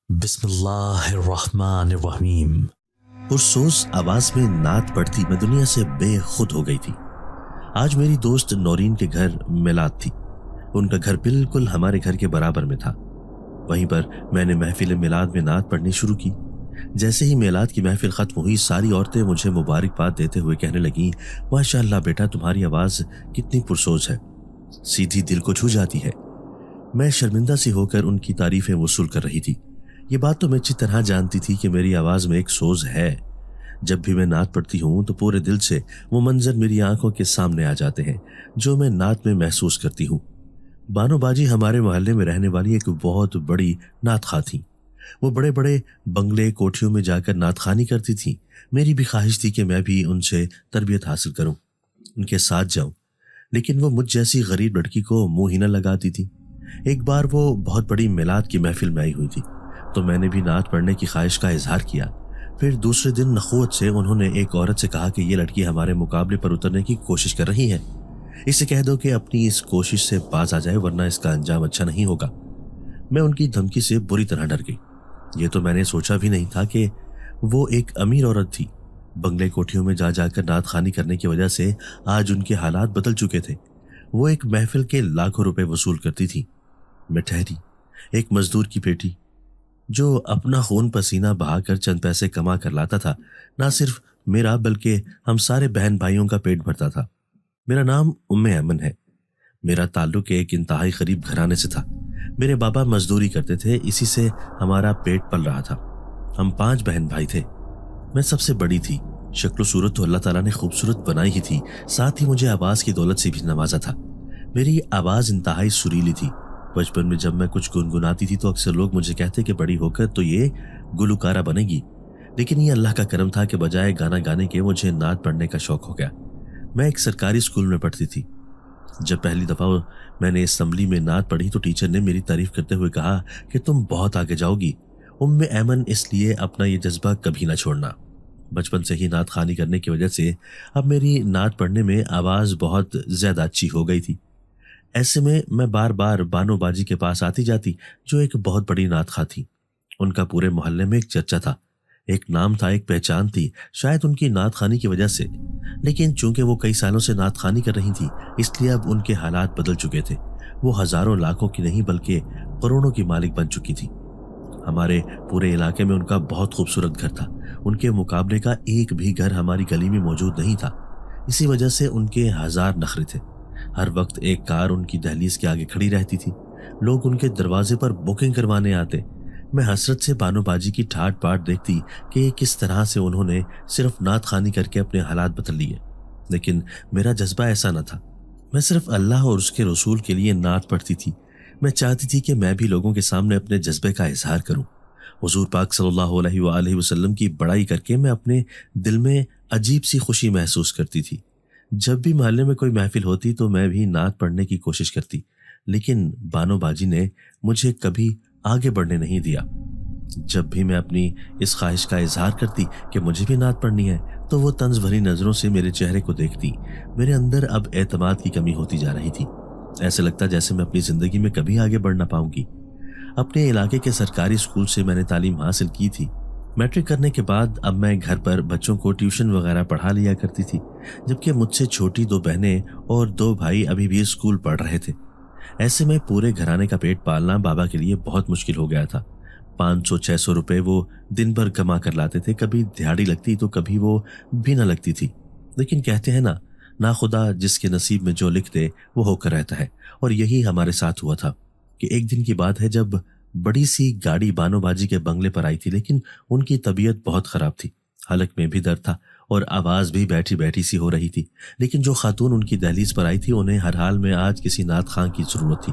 बिस्मिल्लाहिर्रहमानिर्रहीम। पुरसोस आवाज में नात पड़ती मैं दुनिया से बेखुद हो गई थी। आज मेरी दोस्त नौरीन के घर मिलाद थी। उनका घर बिल्कुल हमारे घर के बराबर में था। वहीं पर मैंने महफिल मिलाद में नात पढ़नी शुरू की। जैसे ही मिलाद की महफिल खत्म हुई, सारी औरतें मुझे मुबारकबाद देते हुए कहने लगी, माशाअल्लाह बेटा, तुम्हारी आवाज कितनी पुरसोस है, सीधी दिल को छू जाती है। मैं शर्मिंदा सी होकर उनकी तारीफें वसूल कर रही थी। ये बात तो मैं अच्छी तरह जानती थी कि मेरी आवाज में एक सोज है। जब भी मैं नात पढ़ती हूँ तो पूरे दिल से वो मंजर मेरी आंखों के सामने आ जाते हैं जो मैं नात में महसूस करती हूँ। बानो बाजी हमारे मोहल्ले में रहने वाली एक बहुत बड़ी नात खां थी। वो बड़े बड़े बंगले कोठियों में जाकर नात खानी करती थी। मेरी भी ख्वाहिश थी कि मैं भी उनसे तरबियत हासिल करूं, उनके साथ जाऊं, लेकिन वो मुझ जैसी गरीब लड़की को मुंह ही न लगाती थी। एक बार वो बहुत बड़ी मिलाद की महफिल में आई हुई थी, तो मैंने भी नात पढ़ने की ख्वाहिश का इजहार किया। फिर दूसरे दिन नखुवत से उन्होंने एक औरत से कहा कि ये लड़की हमारे मुकाबले पर उतरने की कोशिश कर रही है, इसे कह दो कि अपनी इस कोशिश से बाज आ जाए, वरना इसका अंजाम अच्छा नहीं होगा। मैं उनकी धमकी से बुरी तरह डर गई। ये तो मैंने सोचा भी नहीं था कि वो एक अमीर औरत थी। बंगले कोठियों में जा जाकर नात खानी करने की वजह से आज उनके हालात बदल चुके थे। वो एक महफिल के लाखों रुपए वसूल करती थी। मैं ठहरी, एक मजदूर की बेटी जो अपना खून पसीना बहाकर चंद पैसे कमा कर लाता था। ना सिर्फ मेरा बल्कि हम सारे बहन भाइयों का पेट भरता था। मेरा नाम उम्मे ऐमन है। मेरा ताल्लुक एक इंतहाई गरीब घराने से था। मेरे बाबा मजदूरी करते थे, इसी से हमारा पेट पल रहा था। हम 5 बहन भाई थे। मैं सबसे बड़ी थी। शक्ल सूरत तो अल्लाह ताला ने खूबसूरत बनाई ही थी, साथ ही मुझे आवाज की दौलत से भी नवाजा था। मेरी आवाज इंतहाई सुरीली थी। बचपन में जब मैं कुछ गुनगुनाती थी तो अक्सर लोग मुझे कहते कि बड़ी होकर तो ये गुलकारा बनेगी, लेकिन ये अल्लाह का करम था कि बजाय गाना गाने के मुझे नात पढ़ने का शौक हो गया। मैं एक सरकारी स्कूल में पढ़ती थी। जब पहली दफा मैंने असेंबली में नात पढ़ी तो टीचर ने मेरी तारीफ करते हुए कहा कि तुम बहुत आगे जाओगी उम्मे ऐमन, इसलिए अपना ये जज्बा कभी ना छोड़ना। बचपन से ही नात खानी करने की वजह से अब मेरी नात पढ़ने में आवाज बहुत ज्यादा अच्छी हो गई थी। ऐसे में मैं बार बार बानो बाजी के पास आती जाती, जो एक बहुत बड़ी नात खां थी। उनका पूरे मोहल्ले में एक चर्चा था, एक नाम था, एक पहचान थी, शायद उनकी नात खानी की वजह से। लेकिन चूंकि वो कई सालों से नात खानी कर रही थी, इसलिए अब उनके हालात बदल चुके थे। वो हजारों लाखों की नहीं बल्कि करोड़ों की मालिक बन चुकी थी। हमारे पूरे इलाके में उनका बहुत खूबसूरत घर था। उनके मुकाबले का एक भी घर हमारी गली में मौजूद नहीं था। इसी वजह से उनके हजार नखरे थे। हर वक्त एक कार उनकी दहलीज के आगे खड़ी रहती थी। लोग उनके दरवाजे पर बुकिंग करवाने आते। मैं हसरत से बानो बाजी की ठाट बाट देखती कि किस तरह से उन्होंने सिर्फ नात खानी करके अपने हालात बदल लिए। लेकिन मेरा जज्बा ऐसा न था। मैं सिर्फ अल्लाह और उसके रसूल के लिए नात पढ़ती थी। मैं चाहती थी कि मैं भी लोगों के सामने अपने जज्बे का इजहार करूं। हुजूर पाक सल्लल्लाहु अलैहि वसल्लम की बड़ाई करके मैं अपने दिल में अजीब सी खुशी महसूस करती थी। जब भी मोहल्ले में कोई महफिल होती तो मैं भी नात पढ़ने की कोशिश करती, लेकिन बानो बाजी ने मुझे कभी आगे बढ़ने नहीं दिया। जब भी मैं अपनी इस ख्वाहिश का इजहार करती कि मुझे भी नात पढ़नी है, तो वो तंज भरी नजरों से मेरे चेहरे को देखती। मेरे अंदर अब एतमाद की कमी होती जा रही थी। ऐसे लगता जैसे मैं अपनी जिंदगी में कभी आगे बढ़ ना पाऊंगी। अपने इलाके के सरकारी स्कूल से मैंने तालीम हासिल की थी। मैट्रिक करने के बाद अब मैं घर पर बच्चों को ट्यूशन वगैरह पढ़ा लिया करती थी, जबकि मुझसे छोटी 2 बहनें और 2 भाई अभी भी स्कूल पढ़ रहे थे। ऐसे में पूरे घराने का पेट पालना बाबा के लिए बहुत मुश्किल हो गया था। 500-600 रुपए वो दिन भर कमा कर लाते थे। कभी दिहाड़ी लगती तो कभी वो भी ना लगती थी। लेकिन कहते हैं ना खुदा जिसके नसीब में जो लिख दे वो होकर रहता है। और यही हमारे साथ हुआ था कि एक दिन की बात है जब बड़ी सी गाड़ी बानो बाजी के बंगले पर आई थी, लेकिन उनकी तबीयत बहुत खराब थी। हलक में भी दर्द था और आवाज भी बैठी बैठी सी हो रही थी। लेकिन जो खातून उनकी दहलीज पर आई थी, उन्हें हर हाल में आज किसी नात खां की जरूरत थी।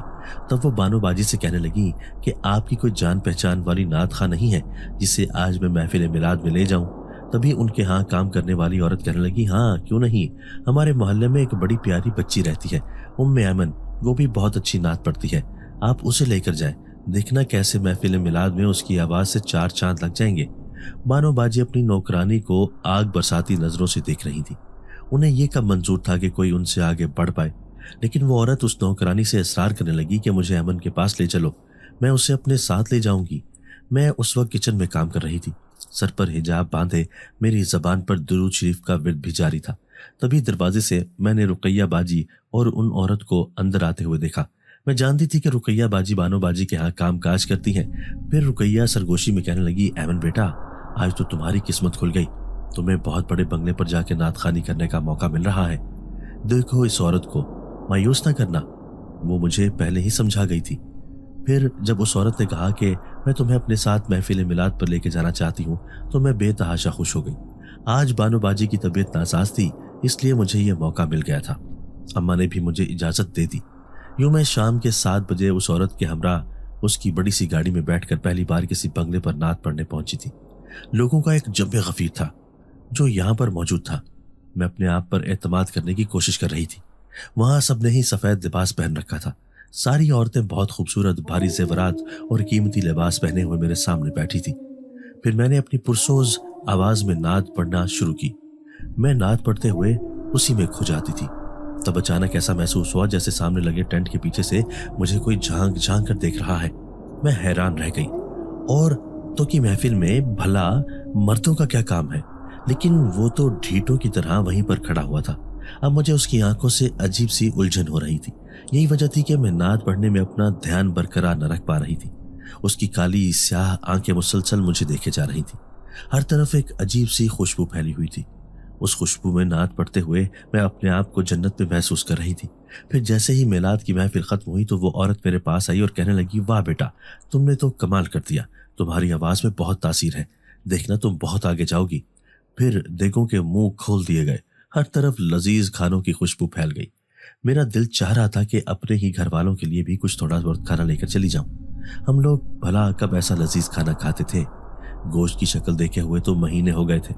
तब वो बानो बाजी से कहने लगी कि आपकी कोई जान पहचान वाली नात खां नहीं है जिसे आज मैं महफिल मिलाद में ले जाऊं? तभी उनके यहाँ काम करने वाली औरत कहने लगी, हाँ क्यों नहीं, हमारे मोहल्ले में एक बड़ी प्यारी बच्ची रहती है, उम्मे ऐमन, वो भी बहुत अच्छी नात पढ़ती है, आप उसे लेकर जाएं। देखना कैसे महफिल मिलाद में उसकी आवाज से 4 चांद लग जाएंगे। बानो बाजी अपनी नौकरानी को आग बरसाती नजरों से देख रही थी। उन्हें यह कब मंजूर था कि कोई उनसे आगे बढ़ पाए। लेकिन वो औरत उस नौकरानी से इसरार करने लगी कि मुझे अमन के पास ले चलो, मैं उसे अपने साथ ले जाऊंगी। मैं उस वक्त किचन में काम कर रही थी। सर पर हिजाब बांधे मेरी जबान पर दुरूद शरीफ का विर्द भी जारी था। तभी दरवाजे से मैंने रुकैया बाजी और उन औरत को अंदर आते हुए देखा। मैं जानती थी कि रुकैया बाजी बानो बाजी के यहाँ काम काज करती हैं। फिर रुकैया सरगोशी में कहने लगी, ऐमन बेटा, आज तो तुम्हारी किस्मत खुल गई। तुम्हें बहुत बड़े बंगले पर जाके नात खानी करने का मौका मिल रहा है। देखो इस औरत को, मायूस ना करना, वो मुझे पहले ही समझा गई थी। फिर जब उस औरत ने कहा कि मैं तुम्हें अपने साथ महफिल मिलाद पर लेके जाना चाहती हूँ, तो मैं बेतहाशा खुश हो गई। आज बानो बाजी की तबीयत नासाज थी, इसलिए मुझे ये मौका मिल गया था। अम्मा ने भी मुझे इजाजत दे दी। यूं मैं शाम के 7 बजे उस औरत के हमरा उसकी बड़ी सी गाड़ी में बैठकर पहली बार किसी बंगले पर नात पढ़ने पहुंची थी। लोगों का एक जम्मे गफीर था जो यहाँ पर मौजूद था। मैं अपने आप पर एतमाद करने की कोशिश कर रही थी। वहां सबने ही सफेद लिबास पहन रखा था। सारी औरतें बहुत खूबसूरत भारी जेवरात और कीमती लिबास पहने हुए मेरे सामने बैठी थी। फिर मैंने अपनी पुरसोज आवाज में नात पढ़ना शुरू की। मैं नात पढ़ते हुए उसी में खो जाती थी। तब अचानक ऐसा महसूस हुआ जैसे सामने लगे टेंट के पीछे से मुझे कोई झांक झांक कर देख रहा है। मैं हैरान रह गई। और तो की महफिल में भला मर्दों का क्या काम है, लेकिन वो तो ढीठों की तरह वहीं पर खड़ा हुआ था। अब मुझे उसकी आंखों से अजीब सी उलझन हो रही थी। यही वजह थी कि मैं नात पढ़ने में अपना ध्यान बरकरार न रख पा रही थी। उसकी काली स्याह आंखें मुसलसल मुझे देखे जा रही थी। हर तरफ एक अजीब सी खुशबू फैली हुई थी। उस खुशबू में नात पढ़ते हुए मैं अपने आप को जन्नत में महसूस कर रही थी। फिर जैसे ही मिलाद की महफिल खत्म हुई तो वो औरत मेरे पास आई और कहने लगी, वाह बेटा, तुमने तो कमाल कर दिया। तुम्हारी आवाज में बहुत तासीर है। देखना तुम बहुत आगे जाओगी। फिर देगों के मुंह खोल दिए गए। हर तरफ लजीज खानों की खुशबू फैल गई। मेरा दिल चाह रहा था कि अपने ही घर वालों के लिए भी कुछ थोड़ा बहुत खाना लेकर चली जाऊं। हम लोग भला कब ऐसा लजीज खाना खाते थे। गोश्त की शक्ल देखे हुए तो महीने हो गए थे।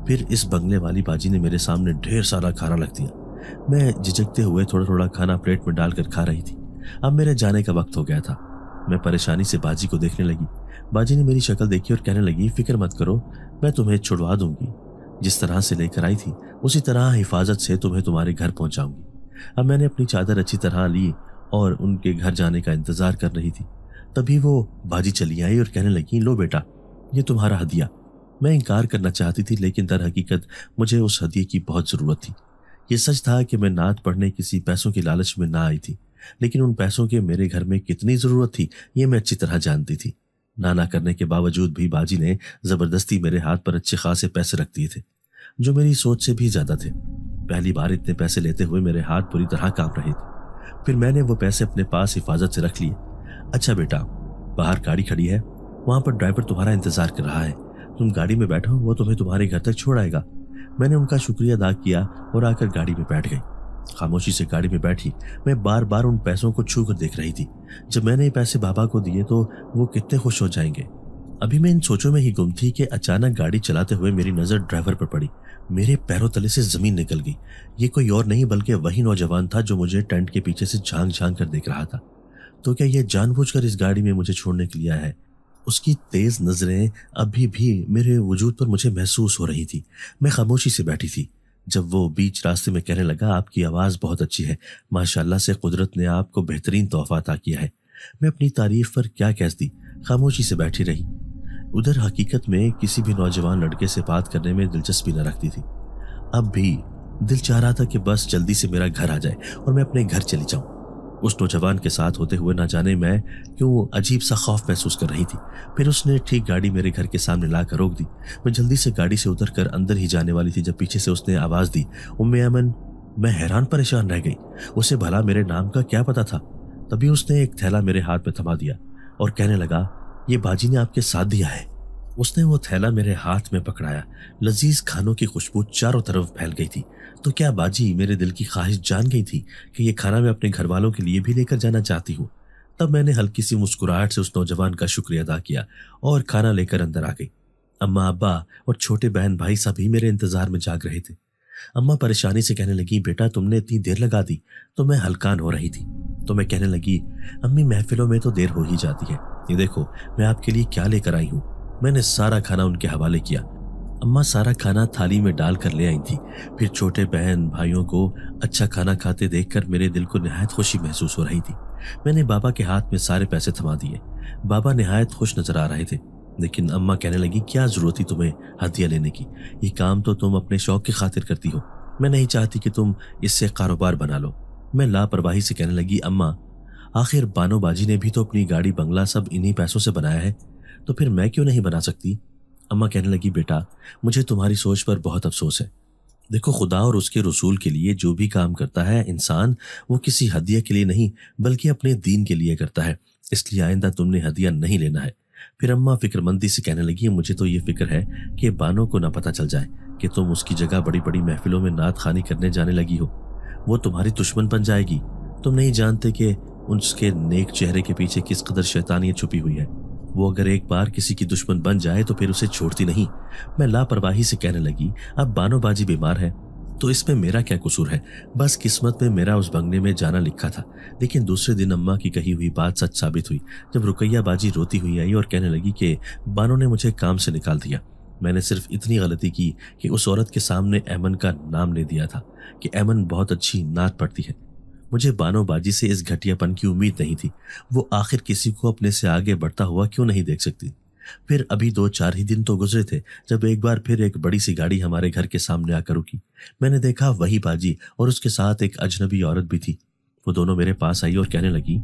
फिर इस बंगले वाली बाजी ने मेरे सामने ढेर सारा खाना रख दिया। मैं झिझकते हुए थोड़ा थोड़ा खाना प्लेट में डालकर खा रही थी। अब मेरे जाने का वक्त हो गया था। मैं परेशानी से बाजी को देखने लगी। बाजी ने मेरी शक्ल देखी और कहने लगी, फिक्र मत करो, मैं तुम्हें छुड़वा दूंगी। जिस तरह से लेकर आई थी उसी तरह हिफाजत से तुम्हें तुम्हारे घर पहुंचाऊंगी। अब मैंने अपनी चादर अच्छी तरह ली और उनके घर जाने का इंतजार कर रही थी। तभी वो बाजी चली आई और कहने लगी, लो बेटा, ये तुम्हारा हदिया। मैं इनकार करना चाहती थी, लेकिन दर हकीकत मुझे उस हदिये की बहुत जरूरत थी। ये सच था कि मैं नात पढ़ने किसी पैसों की लालच में ना आई थी, लेकिन उन पैसों के मेरे घर में कितनी जरूरत थी ये मैं अच्छी तरह जानती थी। ना करने के बावजूद भी बाजी ने जबरदस्ती मेरे हाथ पर अच्छे खासे पैसे रख दिए थे, जो मेरी सोच से भी ज्यादा थे। पहली बार इतने पैसे लेते हुए मेरे हाथ पूरी तरह कांप रहे थे। फिर मैंने वो पैसे अपने पास हिफाजत से रख लिए। अच्छा बेटा, बाहर गाड़ी खड़ी है, वहां पर ड्राइवर तुम्हारा इंतजार कर रहा है। तुम गाड़ी में बैठो, वो तुम्हें तुम्हारे घर तक छोड़ आएगा। मैंने उनका शुक्रिया अदा किया और आकर गाड़ी में बैठ गई। खामोशी से गाड़ी में बैठी मैं बार बार उन पैसों को छू कर देख रही थी। जब मैंने ये पैसे बाबा को दिए तो वो कितने खुश हो जाएंगे। अभी मैं इन सोचों में ही गुम थी कि अचानक गाड़ी चलाते हुए मेरी नजर ड्राइवर पर पड़ी। मेरे पैरों तले से जमीन निकल गई। ये कोई और नहीं बल्कि वही नौजवान था जो मुझे टेंट के पीछे से झांक झांक कर देख रहा था। तो क्या यह जानबूझकर इस गाड़ी में मुझे छोड़ने के लिए आया है? उसकी तेज नजरें अभी भी मेरे वजूद पर मुझे महसूस हो रही थी। मैं खामोशी से बैठी थी। जब वो बीच रास्ते में कहने लगा, आपकी आवाज बहुत अच्छी है, माशाल्लाह से कुदरत ने आपको बेहतरीन तोहफा अता किया है। मैं अपनी तारीफ पर क्या कह दी, खामोशी से बैठी रही। उधर हकीकत में किसी भी नौजवान लड़के से बात करने में दिलचस्पी न रखती थी। अब भी दिल चाह रहा था कि बस जल्दी से मेरा घर आ जाए और मैं अपने घर चली जाऊं। उस नौजवान के साथ होते हुए ना जाने मैं क्यों अजीब सा खौफ महसूस कर रही थी। फिर उसने ठीक गाड़ी मेरे घर के सामने लाकर रोक दी। मैं जल्दी से गाड़ी से उतरकर अंदर ही जाने वाली थी जब पीछे से उसने आवाज दी, उम्मे अमन। मैं हैरान परेशान रह गई। उसे भला मेरे नाम का क्या पता था। तभी उसने एक थैला मेरे हाथ में थमा दिया और कहने लगा, ये बाजी ने आपके साथ दिया है। उसने वो थैला मेरे हाथ में पकड़ाया। लजीज खानों की खुशबू चारों तरफ फैल गई थी। तो क्या बाजी मेरे दिल की ख्वाहिश जान गई थी कि ये खाना मैं अपने घर वालों के लिए भी लेकर जाना चाहती हूँ? तब मैंने हल्की सी मुस्कुराहट से उस नौजवान का शुक्रिया अदा किया और खाना लेकर अंदर आ गई। अम्मा, अब्बा और छोटे बहन भाई सभी मेरे इंतजार में जाग रहे थे। अम्मा परेशानी से कहने लगी, बेटा तुमने इतनी देर लगा दी। तो मैं हलकान हो रही थी। तो मैं कहने लगी, अम्मी महफिलों में तो देर हो ही जाती है, ये देखो मैं आपके लिए क्या लेकर आई हूँ। मैंने सारा खाना उनके हवाले किया। अम्मा सारा खाना थाली में डाल कर ले आई थी। फिर छोटे बहन भाइयों को अच्छा खाना खाते देखकर मेरे दिल को निहायत खुशी महसूस हो रही थी। मैंने बाबा के हाथ में सारे पैसे थमा दिए। बाबा निहायत खुश नजर आ रहे थे, लेकिन अम्मा कहने लगी, क्या जरूरत थी तुम्हें हदिया लेने की? ये काम तो तुम अपने शौक की खातिर करती हो, मैं नहीं चाहती कि तुम इससे कारोबार बना लो। मैं लापरवाही से कहने लगी, अम्मा आखिर बानो बाजी ने भी तो अपनी गाड़ी बंगला सब इन्हीं पैसों से बनाया है, तो फिर मैं क्यों नहीं बना सकती? अम्मा कहने लगी, बेटा मुझे तुम्हारी सोच पर बहुत अफसोस है। देखो, खुदा और उसके रसूल के लिए जो भी काम करता है इंसान, वो किसी हदिया के लिए नहीं बल्कि अपने दीन के लिए करता है, इसलिए आइंदा तुमने हदिया नहीं लेना है। फिर अम्मा फिक्रमंदी से कहने लगी, मुझे तो ये फिक्र है कि बानो को ना पता चल जाए कि तुम उसकी जगह बड़ी बड़ी महफिलों में नात खानी करने जाने लगी हो, वो तुम्हारी दुश्मन बन जाएगी। तुम नहीं जानते कि उसके नेक चेहरे के पीछे किस कदर शैतानियत छुपी हुई है। वो अगर एक बार किसी की दुश्मन बन जाए तो फिर उसे छोड़ती नहीं। मैं लापरवाही से कहने लगी, अब बानो बाजी बीमार है तो इसमें मेरा क्या कसूर है? बस किस्मत में मेरा उस बंगले में जाना लिखा था। लेकिन दूसरे दिन अम्मा की कही हुई बात सच साबित हुई, जब रुकैया बाजी रोती हुई आई और कहने लगी कि बानो ने मुझे काम से निकाल दिया। मैंने सिर्फ इतनी गलती की कि उस औरत के सामने ऐमन का नाम ले दिया था कि ऐमन बहुत अच्छी नात पढ़ती है। मुझे बानो बाजी से इस घटियापन की उम्मीद नहीं थी। वो आखिर किसी को अपने से आगे बढ़ता हुआ क्यों नहीं देख सकती? फिर अभी 2-4 ही दिन तो गुजरे थे जब एक बार फिर एक बड़ी सी गाड़ी हमारे घर के सामने आकर रुकी। मैंने देखा वही बाजी और उसके साथ एक अजनबी औरत भी थी। वो दोनों मेरे पास आई और कहने लगी,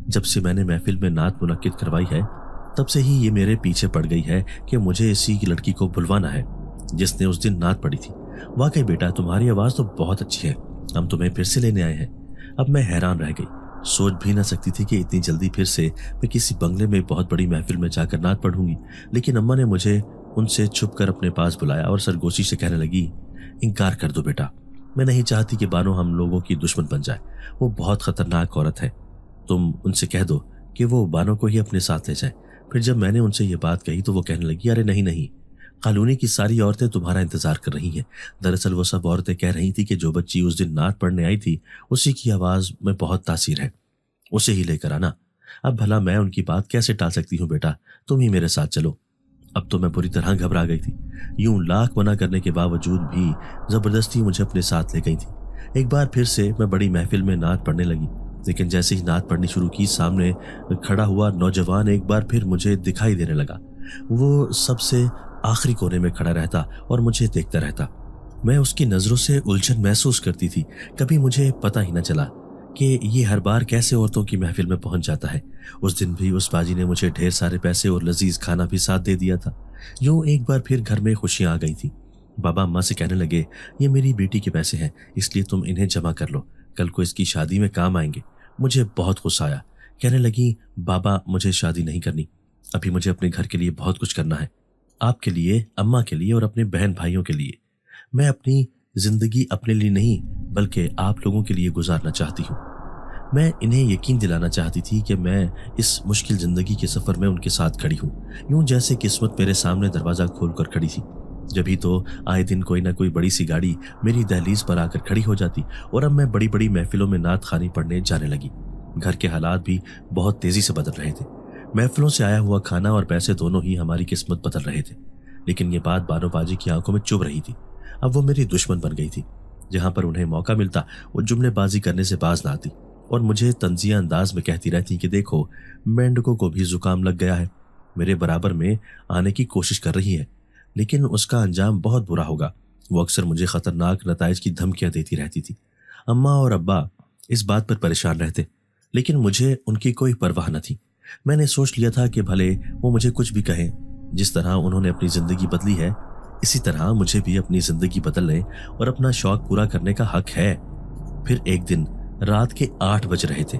जब से मैंने महफिल में नात मुनक्किद करवाई है तब से ही ये मेरे पीछे पड़ गई है कि मुझे इसी की लड़की को बुलवाना है जिसने उस दिन नात पढ़ी थी। वाकई बेटा तुम्हारी आवाज़ तो बहुत अच्छी है, हम तुम्हें फिर से लेने आए हैं। अब मैं हैरान रह गई, सोच भी ना सकती थी कि इतनी जल्दी फिर से मैं किसी बंगले में बहुत बड़ी महफिल में जाकर नात पढ़ूंगी। लेकिन अम्मा ने मुझे उनसे छुप कर अपने पास बुलाया और सरगोशी से कहने लगी, इनकार कर दो बेटा, मैं नहीं चाहती कि बानो हम लोगों की दुश्मन बन जाए। वो बहुत खतरनाक औरत है, तुम उनसे कह दो कि वो बानो को ही अपने साथ ले जाए। फिर जब मैंने उनसे ये बात कही तो वो कहने लगी, अरे नहीं नहीं, कॉलोनी की सारी औरतें तुम्हारा इंतजार कर रही हैं। दरअसल वो सब औरतें कह रही थी कि जो बच्ची उस दिन नात पढ़ने आई थी उसी की आवाज में बहुत तासीर है, उसे ही लेकर आना। अब भला मैं उनकी बात कैसे टाल सकती हूँ बेटा, तुम ही मेरे साथ चलो। अब तो मैं बुरी तरह घबरा गई थी। यूं लाख मना करने के बावजूद भी जबरदस्ती मुझे अपने साथ ले गई थी। एक बार फिर से मैं बड़ी महफिल में नात पढ़ने लगी, लेकिन जैसे ही नात पढ़नी शुरू की सामने खड़ा हुआ नौजवान एक बार फिर मुझे दिखाई देने लगा। वो सबसे आखिरी कोने में खड़ा रहता और मुझे देखता रहता। मैं उसकी नजरों से उलझन महसूस करती थी। कभी मुझे पता ही न चला कि ये हर बार कैसे औरतों की महफिल में पहुंच जाता है। उस दिन भी उस बाजी ने मुझे ढेर सारे पैसे और लजीज खाना भी साथ दे दिया था। यूं एक बार फिर घर में खुशियां आ गई थी। बाबा अम्मा से कहने लगे, ये मेरी बेटी के पैसे हैं, इसलिए तुम इन्हें जमा कर लो, कल को इसकी शादी में काम आएंगे। मुझे बहुत गुस्सा आया। कहने लगी, बाबा मुझे शादी नहीं करनी, अभी मुझे अपने घर के लिए बहुत कुछ करना है, आपके लिए, अम्मा के लिए और अपने बहन भाइयों के लिए। मैं अपनी जिंदगी अपने लिए नहीं बल्कि आप लोगों के लिए गुजारना चाहती हूँ। मैं इन्हें यकीन दिलाना चाहती थी कि मैं इस मुश्किल जिंदगी के सफर में उनके साथ खड़ी हूँ, यूं जैसे किस्मत मेरे सामने दरवाजा खोलकर खड़ी थी। जब ही तो आए दिन कोई ना कोई बड़ी सी गाड़ी मेरी दहलीज पर आकर खड़ी हो जाती और अब मैं बड़ी बड़ी महफिलों में नात खानी पढ़ने जाने लगी। घर के हालात भी बहुत तेजी से बदल रहे थे। महफिलों से आया हुआ खाना और पैसे दोनों ही हमारी किस्मत बदल रहे थे। लेकिन ये बात बानो बाजी की आंखों में चुभ रही थी। अब वो मेरी दुश्मन बन गई थी। जहां पर उन्हें मौका मिलता वो जुमलेबाजी करने से बाज ना आती और मुझे तंजिया अंदाज में कहती रहती कि देखो, मेंढकों को भी जुकाम लग गया है, मेरे बराबर में आने की कोशिश कर रही है, लेकिन उसका अंजाम बहुत बुरा होगा। वो अक्सर मुझे खतरनाक नताइज की धमकियां देती रहती थी। अम्मा और अब्बा इस बात पर परेशान रहते, लेकिन मुझे उनकी कोई परवाह न थी। मैंने सोच लिया था कि भले वो मुझे कुछ भी कहें, जिस तरह उन्होंने अपनी जिंदगी बदली है इसी तरह मुझे भी अपनी जिंदगी बदलने और अपना शौक पूरा करने का हक है। फिर एक दिन रात के 8 बज रहे थे।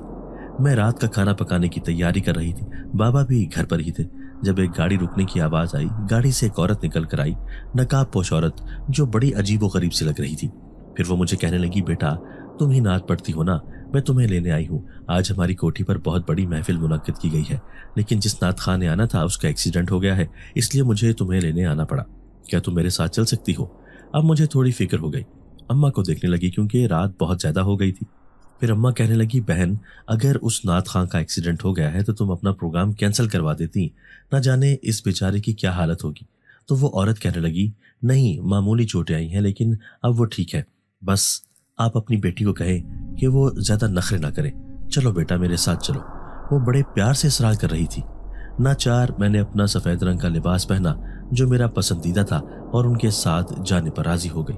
मैं रात का खाना पकाने की तैयारी कर रही थी। बाबा भी घर पर ही थे जब एक गाड़ी रुकने की आवाज आई। गाड़ी से एक औरत निकल कर आई, नकाबपोश औरत जो बड़ी अजीबो गरीब सी लग रही थी। फिर वो मुझे कहने लगी, बेटा तुम ही नात पढ़ती हो ना, मैं तुम्हें लेने आई हूँ। आज हमारी कोठी पर बहुत बड़ी महफिल मुनक्किद की गई है, लेकिन जिस नात खान ने आना था उसका एक्सीडेंट हो गया है, इसलिए मुझे तुम्हें लेने आना पड़ा। क्या तुम मेरे साथ चल सकती हो? अब मुझे थोड़ी फिक्र हो गई। अम्मा को देखने लगी क्योंकि रात बहुत ज्यादा हो गई थी। फिर अम्मा कहने लगी, बहन अगर उस नात खां का एक्सीडेंट हो गया है तो तुम अपना प्रोग्राम कैंसिल करवा देती, ना जाने इस बेचारे की क्या हालत होगी। तो वो औरत कहने लगी, नहीं मामूली चोटें आई हैं, लेकिन अब वो ठीक है, बस आप अपनी बेटी को कहें कि वो ज्यादा नखरे ना करे, चलो बेटा मेरे साथ चलो। वो बड़े प्यार से इसरार कर रही थी। नाचार मैंने अपना सफेद रंग का लिबास पहना जो मेरा पसंदीदा था और उनके साथ जाने पर राजी हो गई।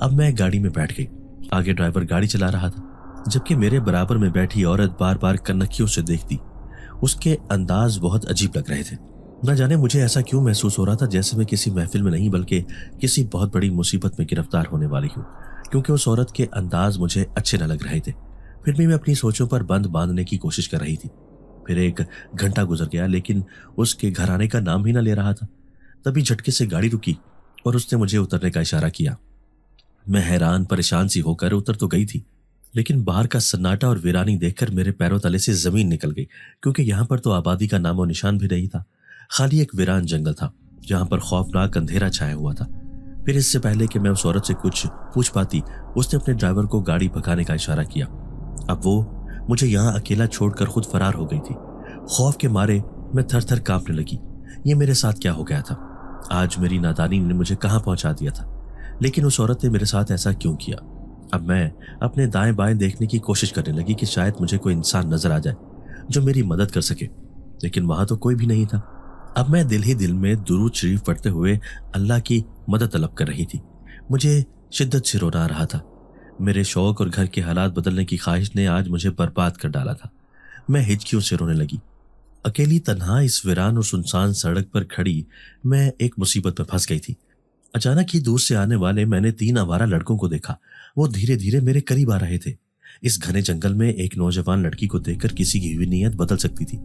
अब मैं गाड़ी में बैठ गई। आगे ड्राइवर गाड़ी चला रहा था, जबकि मेरे बराबर में बैठी औरत बार बार कनखियों से देखती। उसके अंदाज बहुत अजीब लग रहे थे। न जाने मुझे ऐसा क्यों महसूस हो रहा था जैसे मैं किसी महफिल में नहीं बल्कि किसी बहुत बड़ी मुसीबत में गिरफ्तार होने वाली हूँ, क्योंकि उस औरत के अंदाज मुझे अच्छे न लग रहे थे। फिर भी मैं अपनी सोचों पर बंद बांधने की कोशिश कर रही थी। फिर 1 घंटा गुजर गया, लेकिन उसके घर आने का नाम ही न ले रहा था। तभी झटके से गाड़ी रुकी और उसने मुझे उतरने का इशारा किया। मैं हैरान परेशान सी होकर उतर तो गई थी, लेकिन बाहर का सन्नाटा और वीरानी देखकर मेरे पैरों तले से जमीन निकल गई, क्योंकि यहाँ पर तो आबादी का नामो निशान भी नहीं था। खाली एक वीरान जंगल था जहाँ पर खौफनाक अंधेरा छाया हुआ था। फिर इससे पहले कि मैं उस औरत से कुछ पूछ पाती, उसने अपने ड्राइवर को गाड़ी भगाने का इशारा किया। अब वो मुझे यहाँ अकेला छोड़कर खुद फरार हो गई थी। खौफ के मारे मैं थर थर कांपने लगी। ये मेरे साथ क्या हो गया था? आज मेरी नादानी ने मुझे कहाँ पहुंचा दिया था? लेकिन उस औरत ने मेरे साथ ऐसा क्यों किया? अब मैं अपने दाएं बाएं देखने की कोशिश करने लगी कि शायद मुझे कोई इंसान नजर आ जाए जो मेरी मदद कर सके, लेकिन वहां तो कोई भी नहीं था। अब मैं दिल ही दिल में दुरूद शरीफ पढ़ते हुए अल्लाह की मदद तलब कर रही थी। मुझे शिद्दत से रोना आ रहा था। मेरे शौक और घर के हालात बदलने की ख्वाहिश ने आज मुझे बर्बाद कर डाला था। मैं हिचकियों से रोने लगी। अकेली तन्हा इस वीरान और सुनसान सड़क पर खड़ी मैं एक मुसीबत में फंस गई थी। अचानक ही दूर से आने वाले मैंने 3 आवारा लड़कों को देखा। वो धीरे धीरे मेरे करीब आ रहे थे। इस घने जंगल में एक नौजवान लड़की को देखकर किसी की भी नीयत बदल सकती थी।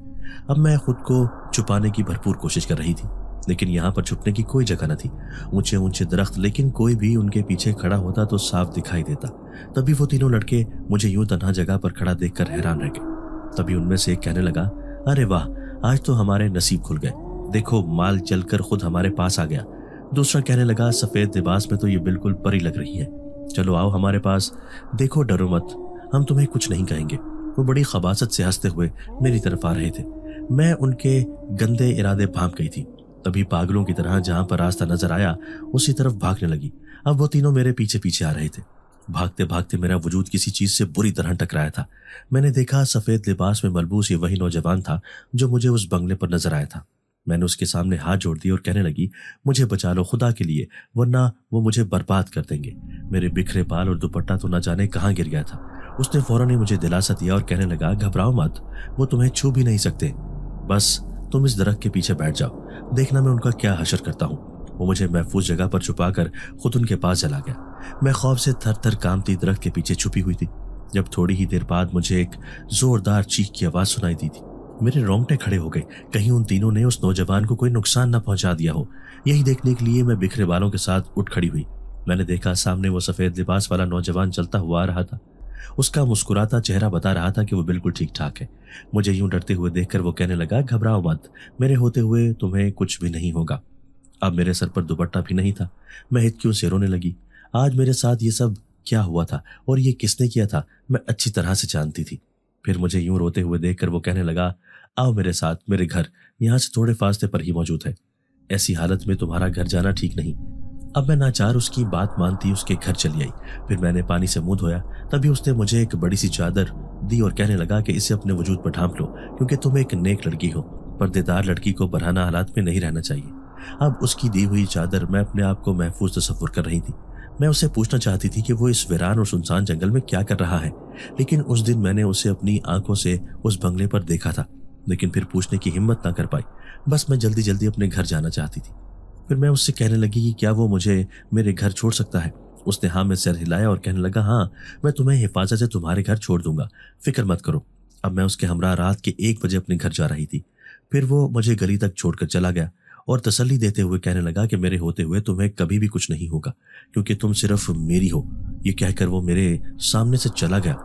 अब मैं खुद को छुपाने की भरपूर कोशिश कर रही थी, लेकिन यहाँ पर छुपने की कोई जगह न थी। ऊंचे ऊंचे दरख्त, लेकिन कोई भी उनके पीछे खड़ा होता तो साफ दिखाई देता। तभी वो तीनों लड़के मुझे यूं तन्हा जगह पर खड़ा देखकर हैरान रह गए। तभी उनमें से एक कहने लगा, अरे वाह, आज तो हमारे नसीब खुल गए। देखो, माल चलकर खुद हमारे पास आ गया। दूसरा कहने लगा, सफेद लिबास में तो ये बिल्कुल परी लग रही है। चलो आओ हमारे पास। देखो, डरो मत, हम तुम्हें कुछ नहीं कहेंगे। वो बड़ी खबासत से हंसते हुए मेरी तरफ आ रहे थे। मैं उनके गंदे इरादे भांप गई थी। तभी पागलों की तरह जहां पर रास्ता नजर आया उसी तरफ भागने लगी। अब वो तीनों मेरे पीछे पीछे आ रहे थे। भागते भागते मेरा वजूद किसी चीज से बुरी तरह टकराया था। मैंने देखा सफेद लिबास में मलबूस ये वही नौजवान था जो मुझे उस बंगले पर नजर आया था। मैंने उसके सामने हाथ जोड़ दिए और कहने लगी, मुझे बचा लो खुदा के लिए, वरना वो मुझे बर्बाद कर देंगे। मेरे बिखरे बाल और दुपट्टा तो न जाने कहाँ गिर गया था। उसने फौरन ही मुझे दिलासा दिया और कहने लगा, घबराओ मत, वो तुम्हें छू भी नहीं सकते। बस तुम इस दरख्त के पीछे बैठ जाओ, देखना मैं उनका क्या हशर करता हूँ। वो मुझे महफूज जगह पर छुपाकर खुद उनके पास चला गया। मैं खौफ से थर थर कांपती दरख्त के पीछे छुपी हुई थी, जब थोड़ी ही देर बाद मुझे एक जोरदार चीख की आवाज सुनाई दी थी। मेरे रोंगटे खड़े हो गए। कहीं उन तीनों ने उस नौजवान को कोई नुकसान न पहुंचा दिया हो। यही देखने के लिए मैं बिखरे बालों के साथ उठ खड़ी हुई। मैंने देखा सामने वो सफेद लिबास वाला नौजवान चलता हुआ आ रहा था। उसका मुस्कुराता चेहरा बता रहा था कि वो बिल्कुल ठीक ठाक है। मुझे यूं डरते हुए देखकर वो कहने लगा, घबराओ मत, मेरे होते हुए तुम्हें कुछ भी नहीं होगा। अब मेरे सर पर दुपट्टा भी नहीं था। मैं हिचकियों से रोने लगी। आज मेरे साथ ये सब क्या हुआ था और ये किसने किया था, मैं अच्छी तरह से जानती थी। फिर मुझे यूं रोते हुए देखकर वो कहने लगा, आओ मेरे साथ, मेरे घर यहाँ से थोड़े फासले पर ही मौजूद है। ऐसी हालत में तुम्हारा घर जाना ठीक नहीं। अब मैं नाचार उसकी बात मानती उसके घर चली आई। फिर मैंने पानी से मुंह धोया। तभी उसने मुझे एक बड़ी सी चादर दी और कहने लगा कि इसे अपने वजूद पर ढांप लो, क्योंकि तुम एक नेक लड़की हो। पर्देदार लड़की को बरहाना हालात में नहीं रहना चाहिए। अब उसकी दी हुई चादर मैं अपने आप को महफूज तस्वुर कर रही थी। मैं उससे पूछना चाहती थी कि वो इस वीरान और सुनसान जंगल में क्या कर रहा है, लेकिन उस दिन मैंने उसे अपनी आंखों से उस बंगले पर देखा था, लेकिन फिर पूछने की हिम्मत ना कर पाई। बस मैं जल्दी जल्दी अपने घर जाना चाहती थी। फिर मैं उससे कहने लगी कि क्या वो मुझे मेरे घर छोड़ सकता है। उसने हाँ में सिर हिलाया और कहने लगा, हाँ, मैं तुम्हें हिफाजत से तुम्हारे घर छोड़ दूंगा, फिक्र मत करो। अब मैं उसके हमरा रात के 1 बजे अपने घर जा रही थी। फिर वो मुझे गली तक छोड़कर चला गया और तसल्ली देते हुए कहने लगा कि मेरे होते हुए तुम्हें कभी भी कुछ नहीं होगा, क्योंकि तुम सिर्फ मेरी हो। ये कहकर वो मेरे सामने से चला गया,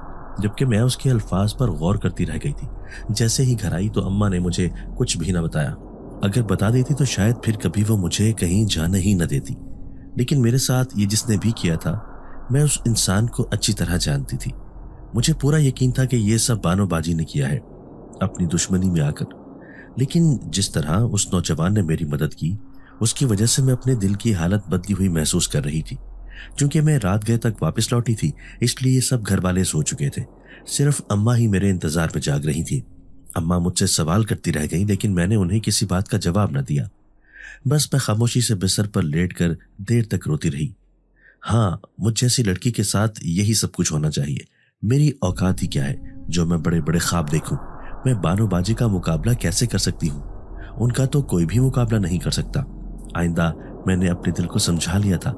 जबकि मैं उसके अल्फाज पर गौर करती रह गई थी। जैसे ही घर आई तो अम्मा ने मुझे कुछ भी न बताया। अगर बता देती तो शायद फिर कभी वो मुझे कहीं जाने ही न देती। लेकिन मेरे साथ ये जिसने भी किया था, मैं उस इंसान को अच्छी तरह जानती थी। मुझे पूरा यकीन था कि ये सब बानोबाजी ने किया है अपनी दुश्मनी में आकर। लेकिन जिस तरह उस नौजवान ने मेरी मदद की, उसकी वजह से मैं अपने दिल की हालत बदली हुई महसूस कर रही थी। क्योंकि मैं रात गए तक वापस लौटी थी, इसलिए सब घर वाले सो चुके थे। सिर्फ अम्मा ही मेरे इंतजार में जाग रही थी। अम्मा मुझसे सवाल करती रह गईं, लेकिन मैंने उन्हें किसी बात का जवाब न दिया। बस मैं खामोशी से बिस्तर पर लेटकर देर तक रोती रही। हाँ, मुझ जैसी लड़की के साथ यही सब कुछ होना चाहिए। मेरी औकात ही क्या है जो मैं बड़े बड़े ख्वाब देखूं। मैं बानो बाजी का मुकाबला कैसे कर सकती हूँ? उनका तो कोई भी मुकाबला नहीं कर सकता। आइंदा मैंने अपने दिल को समझा लिया था।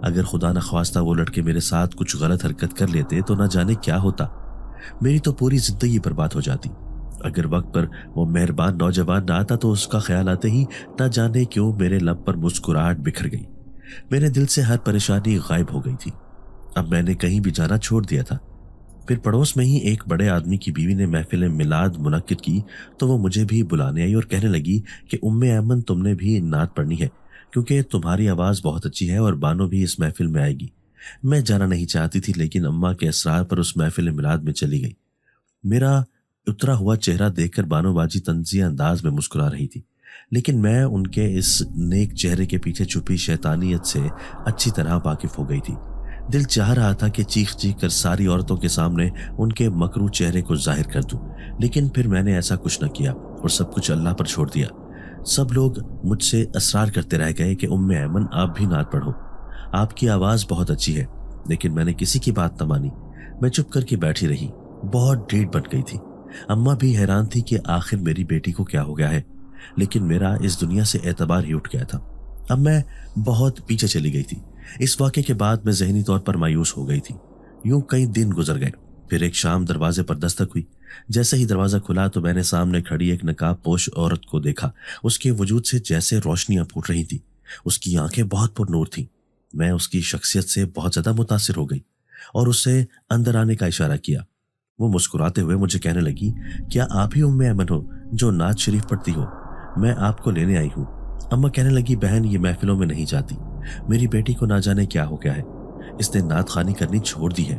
अगर खुदा न ख्वास्ता वो लड़के मेरे साथ कुछ गलत हरकत कर लेते तो न जाने क्या होता। मेरी तो पूरी जिंदगी बर्बाद हो जाती। अगर वक्त पर वो मेहरबान नौजवान ना आता तो उसका ख्याल आते ही न जाने क्यों मेरे लब पर मुस्कुराहट बिखर गई। मेरे दिल से हर परेशानी गायब हो गई थी। अब मैंने कहीं भी जाना छोड़ दिया था। फिर पड़ोस में ही एक बड़े आदमी की बीवी ने महफिल मिलाद मुनक्किद की तो वो मुझे भी बुलाने आई और कहने लगी कि उम्मे ऐमन, तुमने भी नात पढ़नी है क्योंकि तुम्हारी आवाज़ बहुत अच्छी है और बानो भी इस महफिल में आएगी। मैं जाना नहीं चाहती थी, लेकिन अम्मा के असरार पर उस महफिल मिलाद में चली गई। मेरा उतरा हुआ चेहरा देखकर बानो बाजी तंजिया अंदाज में मुस्कुरा रही थी, लेकिन मैं उनके इस नेक चेहरे के पीछे छुपी शैतानियत से अच्छी तरह वाकिफ हो गई थी। दिल चाह रहा था कि चीख चीख कर सारी औरतों के सामने उनके मकरू चेहरे को जाहिर कर दूं, लेकिन फिर मैंने ऐसा कुछ न किया और सब कुछ अल्लाह पर छोड़ दिया। सब लोग मुझसे असरार करते रह गए कि उम्मे ऐमन, आप भी नात पढ़ो, आपकी आवाज़ बहुत अच्छी है। लेकिन मैंने किसी की बात न मानी। मैं चुप करके बैठी रही। बहुत ढीठ बन गई थी। अम्मा भी हैरान थी कि आखिर मेरी बेटी को क्या हो गया है, लेकिन मेरा इस दुनिया से एतबार ही उठ गया था। अब मैं बहुत पीछे चली गई थी। इस वाक़े के बाद मैं ज़हनी तौर पर मायूस हो गई थी। यूं कई दिन गुजर गए। फिर एक शाम दरवाजे पर दस्तक हुई। जैसे ही दरवाज़ा खुला तो मैंने सामने खड़ी एक नकाब पोश औरत को देखा। उसके वजूद से जैसे रोशनियां फूट रही थी। उसकी आंखें बहुत पुरनूर थीं। मैं उसकी शख्सियत से बहुत ज़्यादा मुतासिर हो गई और उससे अंदर आने का इशारा किया। वो मुस्कुराते हुए मुझे कहने लगी, क्या आप ही उम्मे ऐमन हो जो नात शरीफ पढ़ती हो? मैं आपको लेने आई हूँ। अम्मा कहने लगी, बहन ये महफिलों में नहीं जाती। मेरी बेटी को ना जाने क्या हो गया है, इसने नात खानी करनी छोड़ दी है।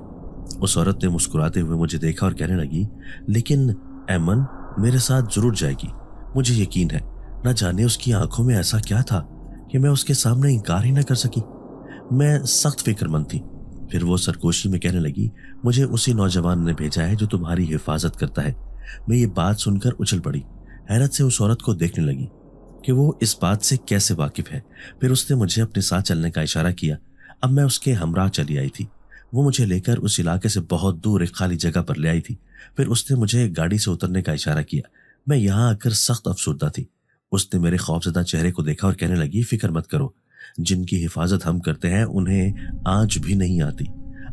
उस औरत ने मुस्कुराते हुए मुझे देखा और कहने लगी, लेकिन ऐमन मेरे साथ जरूर जाएगी, मुझे यकीन है। ना जाने उसकी आंखों में ऐसा क्या था कि मैं उसके सामने इनकार ही ना कर सकी। मैं सख्त फिक्रमंद थी। फिर वो सरगोशी में कहने लगी, मुझे उसी नौजवान ने भेजा है जो तुम्हारी हिफाजत करता है। मैं ये बात सुनकर उछल पड़ी। हैरत से उस औरत को देखने लगी कि वो इस बात से कैसे वाकिफ है। फिर उसने मुझे अपने साथ चलने का इशारा किया। अब मैं उसके हमराह चली आई थी। वो मुझे लेकर उस इलाके से बहुत दूर एक खाली जगह पर ले आई थी। फिर उसने मुझे गाड़ी से उतरने का इशारा किया। मैं यहाँ आकर सख्त अफसुर्दा थी। उसने मेरे खौफजदा चेहरे को देखा और कहने लगी, फिक्र मत करो, जिनकी हिफाजत हम करते हैं उन्हें आज भी नहीं आती।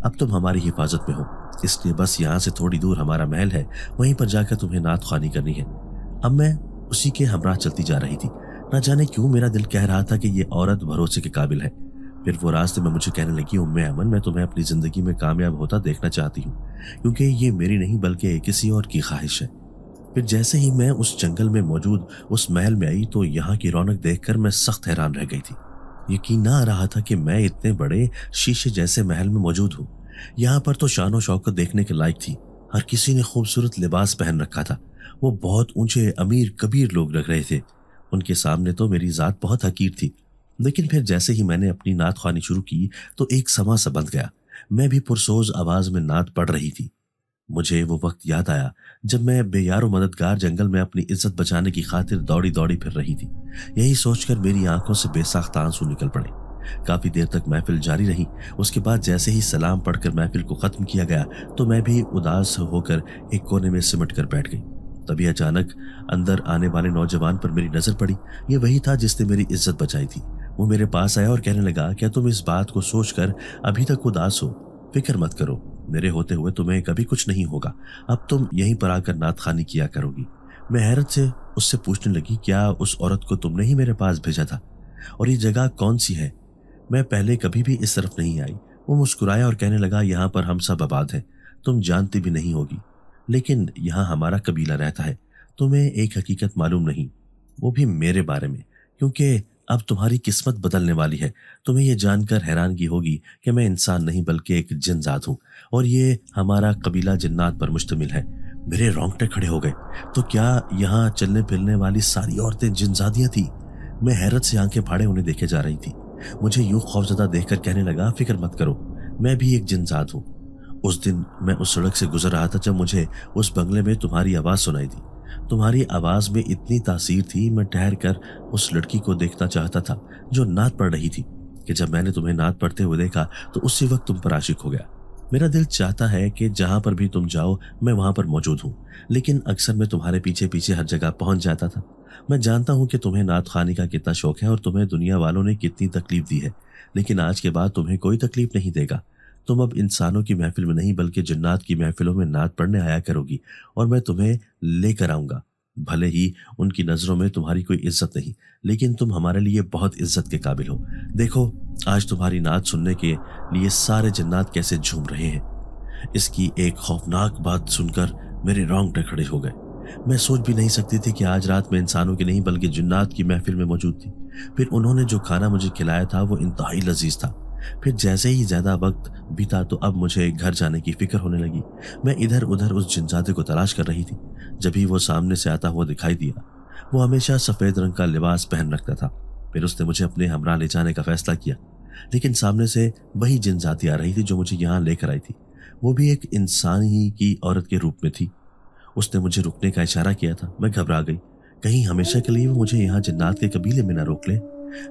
अब तुम हमारी हिफाजत में हो, इसलिए बस यहाँ से थोड़ी दूर हमारा महल है, वहीं पर जाकर तुम्हें नात ख्वानी करनी है। अब मैं उसी के हमराह चलती जा रही थी। ना जाने क्यों मेरा दिल कह रहा था कि ये औरत भरोसे के काबिल है। फिर वो रास्ते में मुझे कहने लगी, उम्मे ऐमन, मैं तुम्हें अपनी जिंदगी में कामयाब होता देखना चाहती हूँ, क्योंकि ये मेरी नहीं बल्कि किसी और की ख्वाहिश है। फिर जैसे ही मैं उस जंगल में मौजूद उस महल में आई तो यहाँ की रौनक देखकर मैं सख्त हैरान रह गई थी। यकीन ना आ रहा था कि मैं इतने बड़े शीशे जैसे महल में मौजूद हूँ। यहाँ पर तो शान और शौकत देखने के लायक थी। हर किसी ने खूबसूरत लिबास पहन रखा था। वो बहुत ऊंचे अमीर कबीर लोग लग रहे थे। उनके सामने तो मेरी जात बहुत हकीर थी। लेकिन फिर जैसे ही मैंने अपनी नात ख्वानी शुरू की तो एक समा सा बंध गया। मैं भी पुरसोज आवाज में नात पढ़ रही थी। मुझे वो वक्त याद आया जब मैं बेयारो मददगार जंगल में अपनी इज्जत बचाने की खातिर दौड़ी दौड़ी फिर रही थी। यही सोचकर मेरी आंखों से बेसाख्ता आंसू निकल पड़े। काफी देर तक महफिल जारी रही। उसके बाद जैसे ही सलाम पढ़कर महफिल को खत्म किया गया तो मैं भी उदास होकर एक कोने में सिमट कर बैठ गई। तभी अचानक अंदर आने वाले नौजवान पर मेरी नजर पड़ी। ये वही था जिसने मेरी इज्जत बचाई थी। वो मेरे पास आया और कहने लगा, क्या तुम इस बात को सोचकर अभी तक उदास हो? फिक्र मत करो, मेरे होते हुए तुम्हें कभी कुछ नहीं होगा। अब तुम यहीं पर आकर नात खानी किया करोगी। मैं हैरत से उससे पूछने लगी, क्या उस औरत को तुमने ही मेरे पास भेजा था? और ये जगह कौन सी है? मैं पहले कभी भी इस तरफ नहीं आई। वो मुस्कुराया और कहने लगा, यहाँ पर हम सब आबाद हैं, तुम जानती भी नहीं होगी, लेकिन यहाँ हमारा कबीला रहता है। तुम्हें एक हकीकत मालूम नहीं, वो भी मेरे बारे में, क्योंकि अब तुम्हारी किस्मत बदलने वाली है। तुम्हें यह जानकर हैरानगी होगी कि मैं इंसान नहीं बल्कि एक जिन्नात हूँ और ये हमारा कबीला जिन्नात पर मुश्तमिल है। मेरे रोंगटे खड़े हो गए। तो क्या यहाँ चलने फिरने वाली सारी औरतें जिनजादियां थी? मैं हैरत से आंखें फाड़े उन्हें देखे जा रही थी। मुझे यूं खौफजदा देखकर कहने लगा, फिक्र मत करो, मैं भी एक जिन्नात हूँ। उस दिन मैं उस सड़क से गुजर रहा था जब मुझे उस बंगले में तुम्हारी आवाज सुनाई दी। तुम्हारी आवाज में इतनी तासीर थी, मैं ठहर कर उस लड़की को देखना चाहता था जो नात पढ़ रही थी, कि जब मैंने तुम्हें नात पढ़ते हुए देखा तो उसी वक्त तुम पर आशिक हो गया। मेरा दिल चाहता है कि जहां पर भी तुम जाओ मैं वहां पर मौजूद हूं, लेकिन अक्सर मैं तुम्हारे पीछे पीछे हर जगह पहुंच जाता था। मैं जानता हूं कि तुम्हें नात खानी का कितना शौक है और तुम्हें दुनिया वालों ने कितनी तकलीफ दी है, लेकिन आज के बाद तुम्हें कोई तकलीफ नहीं देगा। तुम अब इंसानों की महफिल में नहीं बल्कि जिन्नात की महफिलों में नात पढ़ने आया करोगी, और मैं तुम्हें लेकर आऊंगा। भले ही उनकी नजरों में तुम्हारी कोई इज्जत नहीं, लेकिन तुम हमारे लिए बहुत इज्जत के काबिल हो। देखो, आज तुम्हारी नात सुनने के लिए सारे जिन्नात कैसे झूम रहे हैं। इसकी एक खौफनाक बात सुनकर मेरे रोंगटे खड़े हो गए। मैं सोच भी नहीं सकती थी कि आज रात में इंसानों की नहीं बल्कि जिन्नात की महफिल में मौजूद थी। फिर उन्होंने जो खाना मुझे खिलाया था वो इंतहाई लजीज था। फिर जैसे ही ज्यादा वक्त बीता तो अब मुझे घर जाने की फिक्र होने लगी। मैं इधर उधर उस जिनजादे को तलाश कर रही थी, जब ही वो सामने से आता हुआ दिखाई दिया। वो हमेशा सफेद रंग का लिबास पहन रखता था। फिर उसने मुझे अपने हमरा ले जाने का फैसला किया, लेकिन सामने से वही जिनजाती आ रही थी जो मुझे यहाँ लेकर आई थी। वो भी एक इंसान ही की औरत के रूप में थी। उसने मुझे रुकने का इशारा किया था। मैं घबरा गई, कहीं हमेशा के लिए वो मुझे यहाँ जिन्नात के कबीले में न रोक ले।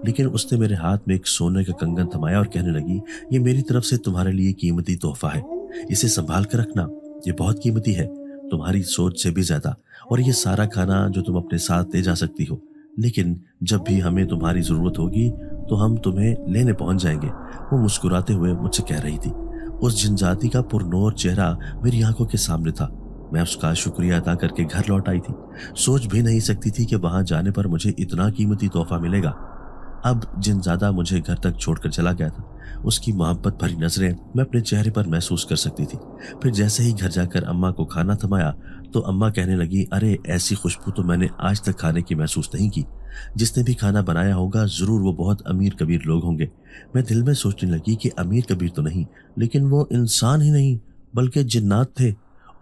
लेकिन उसने मेरे हाथ में एक सोने का कंगन थमाया और कहने लगी, ये मेरी तरफ से तुम्हारे लिए कीमती तोहफा है, इसे संभाल कर रखना, ये बहुत कीमती है, तुम्हारी सोच से भी ज्यादा। और ये सारा खाना जो तुम अपने साथ ले जा सकती हो, लेकिन जब भी हमें तुम्हारी जरूरत होगी तो हम तुम्हें लेने पहुंच जाएंगे। वो मुस्कुराते हुए मुझसे कह रही थी। उस जनजाति का पुरनूर चेहरा मेरी आंखों के सामने था। मैं उसका शुक्रिया अदा करके घर लौट आई थी। सोच भी नहीं सकती थी कि वहां जाने पर मुझे इतना कीमती तोहफा मिलेगा। अब जिनजादा मुझे घर तक छोड़कर चला गया था। उसकी मोहब्बत भरी नजरें मैं अपने चेहरे पर महसूस कर सकती थी। फिर जैसे ही घर जाकर अम्मा को खाना थमाया तो अम्मा कहने लगी, अरे ऐसी खुशबू तो मैंने आज तक खाने की महसूस नहीं की। जिसने भी खाना बनाया होगा जरूर वो बहुत अमीर कबीर लोग होंगे। मैं दिल में सोचने लगी कि अमीर कबीर तो नहीं, लेकिन वो इंसान ही नहीं बल्कि जिन्नात थे,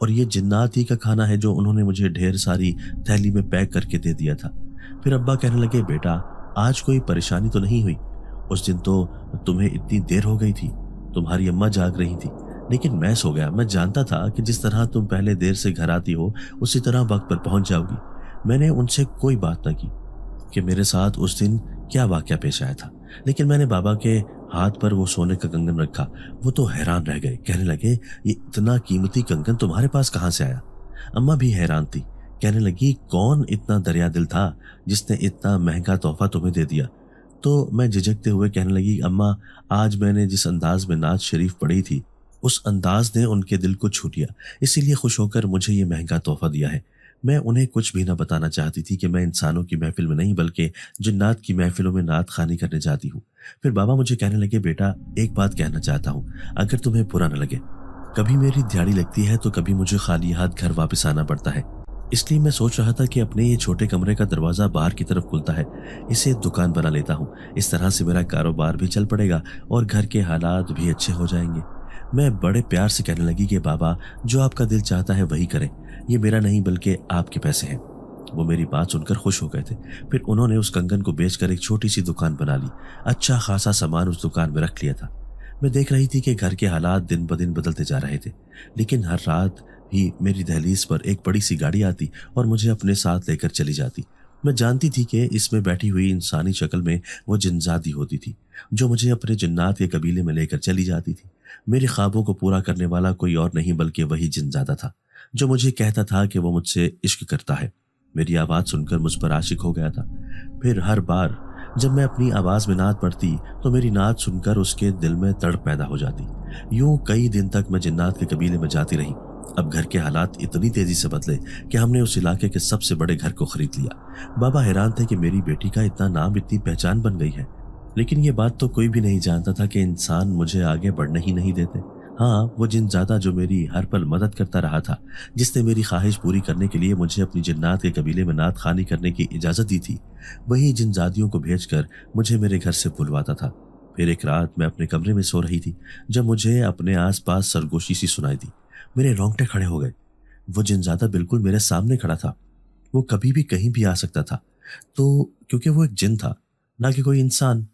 और ये जिन्नात ही का खाना है जो उन्होंने मुझे ढेर सारी थैली में पैक करके दे दिया था। फिर अब्बा कहने लगे, बेटा आज कोई परेशानी तो नहीं हुई? उस दिन तो तुम्हें इतनी देर हो गई थी, तुम्हारी अम्मा जाग रही थी, लेकिन मैं सो गया। मैं जानता था कि जिस तरह तुम पहले देर से घर आती हो उसी तरह वक्त पर पहुंच जाओगी। मैंने उनसे कोई बात न की कि मेरे साथ उस दिन क्या वाकया पेश आया था, लेकिन मैंने बाबा के हाथ पर वो सोने का कंगन रखा। वो तो हैरान रह गए, कहने लगे, ये इतना कीमती कंगन तुम्हारे पास कहाँ से आया? अम्मा भी हैरान थी, कहने लगी, कौन इतना दरिया दिल था जिसने इतना महंगा तोहफा तुम्हें दे दिया? तो मैं झिझकते हुए कहने लगी, अम्मा आज मैंने जिस अंदाज में नाज शरीफ पढ़ी थी उस अंदाज ने उनके दिल को छू लिया, इसीलिए खुश होकर मुझे ये महंगा तोहफा दिया है। मैं उन्हें कुछ भी ना बताना चाहती थी कि मैं इंसानों की महफिल में नहीं बल्कि जिन्नात की महफिलों में नात खानी करने जाती हूँ। फिर बाबा मुझे कहने लगे, बेटा एक बात कहना चाहता हूँ, अगर तुम्हें बुरा न लगे। कभी मेरी दिहाड़ी लगती है तो कभी मुझे खाली हाथ घर वापस आना पड़ता है, इसलिए मैं सोच रहा था कि अपने ये छोटे कमरे का दरवाजा बाहर की तरफ खुलता है, इसे दुकान बना लेता हूँ। इस तरह से मेरा कारोबार भी चल पड़ेगा और घर के हालात भी अच्छे हो जाएंगे। मैं बड़े प्यार से कहने लगी कि बाबा जो आपका दिल चाहता है वही करें, ये मेरा नहीं बल्कि आपके पैसे हैं। वो मेरी बात सुनकर खुश हो गए थे। फिर उन्होंने उस कंगन को बेचकर एक छोटी सी दुकान बना ली। अच्छा खासा सामान उस दुकान में रख लिया था। मैं देख रही थी कि घर के हालात दिन ब दिन बदलते जा रहे थे, लेकिन हर रात ही मेरी दहलीज पर एक बड़ी सी गाड़ी आती और मुझे अपने साथ लेकर चली जाती। मैं जानती थी कि इसमें बैठी हुई इंसानी शक्ल में वो जिनजादी होती थी जो मुझे अपने जिन्नात के कबीले में लेकर चली जाती थी। मेरे ख्वाबों को पूरा करने वाला कोई और नहीं बल्कि वही जिनजादा था जो मुझे कहता था कि वो मुझसे इश्क करता है। मेरी आवाज सुनकर मुझ पर आशिक हो गया था। फिर हर बार जब मैं अपनी आवाज में नात पढ़ती तो मेरी नात सुनकर उसके दिल में तड़प पैदा हो जाती। यूं कई दिन तक मैं जिन्नात के कबीले में जाती रही। अब घर के हालात इतनी तेजी से बदले कि हमने उस इलाके के सबसे बड़े घर को खरीद लिया। बाबा हैरान थे कि मेरी बेटी का इतना नाम, इतनी पहचान बन गई है, लेकिन ये बात तो कोई भी नहीं जानता था कि इंसान मुझे आगे बढ़ने ही नहीं देते। हाँ, वो जिनजादा जो मेरी हर पल मदद करता रहा था, जिसने मेरी ख्वाहिश पूरी करने के लिए मुझे अपनी जिन्नात के कबीले में नात खानी करने की इजाजत दी थी, वही जिनजादियों को भेजकर मुझे मेरे घर से बुलवाता था। फिर एक रात मैं अपने कमरे में सो रही थी जब मुझे अपने आसपास सरगोशी सी सुनाई दी। मेरे रोंगटे खड़े हो गए। वो जिनजादा बिल्कुल मेरे सामने खड़ा था। वो कभी भी कहीं भी आ सकता था, तो क्योंकि वो एक जिन था ना कि कोई इंसान।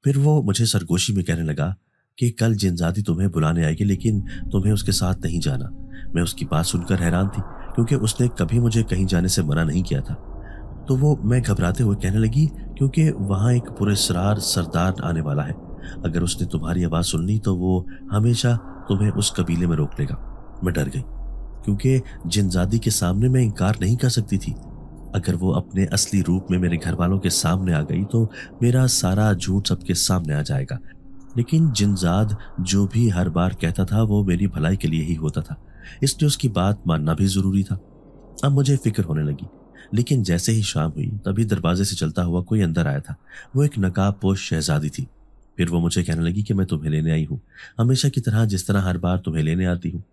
फिर वो मुझे सरगोशी में कहने लगा कि कल जिनजादी तुम्हें बुलाने आएगी, लेकिन तुम्हें उसके साथ नहीं जाना। मैं उसकी बात सुनकर हैरान थी क्योंकि उसने कभी मुझे कहीं जाने से मना नहीं किया था। तो वो मैं घबराते हुए कहने लगी, क्योंकि वहाँ एक पुरस्कार सरदार आने वाला है। अगर उसने तुम्हारी आवाज़ सुन ली तो वो हमेशा तुम्हें उस कबीले में रोक लेगा। मैं डर गई, क्योंकि जिनजादी के सामने मैं इनकार नहीं कर सकती थी। अगर वो अपने असली रूप में मेरे घर वालों के सामने आ गई तो मेरा सारा झूठ सबके सामने आ जाएगा। लेकिन जिनजाद जो भी हर बार कहता था वो मेरी भलाई के लिए ही होता था, इसलिए उसकी बात मानना भी जरूरी था। अब मुझे फिक्र होने लगी। लेकिन जैसे ही शाम हुई तभी दरवाजे से चलता हुआ कोई अंदर आया था। वो एक नकाबपोश शहजादी थी। फिर वो मुझे कहने लगी कि मैं तुम्हें लेने आई हूँ, हमेशा की तरह, जिस तरह हर बार तुम्हें लेने आती हूँ।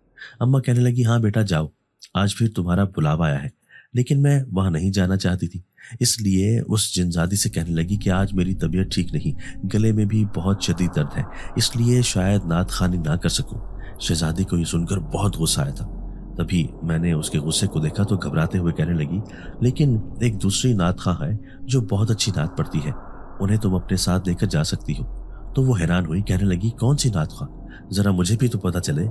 अम्मा कहने लगी, हाँ बेटा जाओ, आज फिर तुम्हारा बुलावा आया है। लेकिन मैं वहां नहीं जाना चाहती थी, इसलिए उस जिनजादी से कहने लगी कि आज मेरी तबीयत ठीक नहीं, गले में भी बहुत शदीद दर्द है, इसलिए शायद नात खानी ना कर सकूं। शहजादी को ये सुनकर बहुत गुस्सा आया था। तभी मैंने उसके गुस्से को देखा तो घबराते हुए कहने लगी, लेकिन एक दूसरी नात खां है जो बहुत अच्छी नात पढ़ती है, उन्हें तुम अपने साथ लेकर जा सकती हो। तो वो हैरान हुई, कहने लगी, कौन सी नात खां, जरा मुझे भी तो पता चले।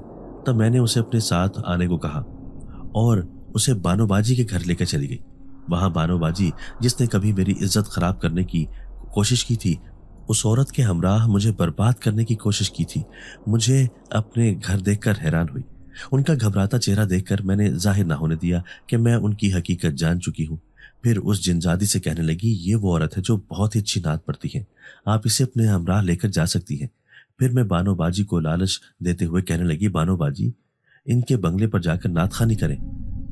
तब मैंने उसे अपने साथ आने को कहा और उसे बानोबाजी के घर लेकर चली गई। वहां बानोबाजी, जिसने कभी मेरी इज्जत खराब करने की कोशिश की थी, उस औरत के हमराह मुझे बर्बाद करने की कोशिश की थी। मुझे अपने घर देखकर हैरान हुई। उनका घबराता चेहरा देखकर मैंने जाहिर ना होने दिया कि मैं उनकी हकीकत जान चुकी हूँ। फिर उस जिनजादी से कहने लगी, ये वो औरत है जो बहुत ही अच्छी नात पढ़ती है, आप इसे अपने हमराह लेकर जा सकती हैं। फिर मैं बानोबाजी को लालच देते हुए कहने लगी, बानोबाजी, इनके बंगले पर जाकर नात खानी करें,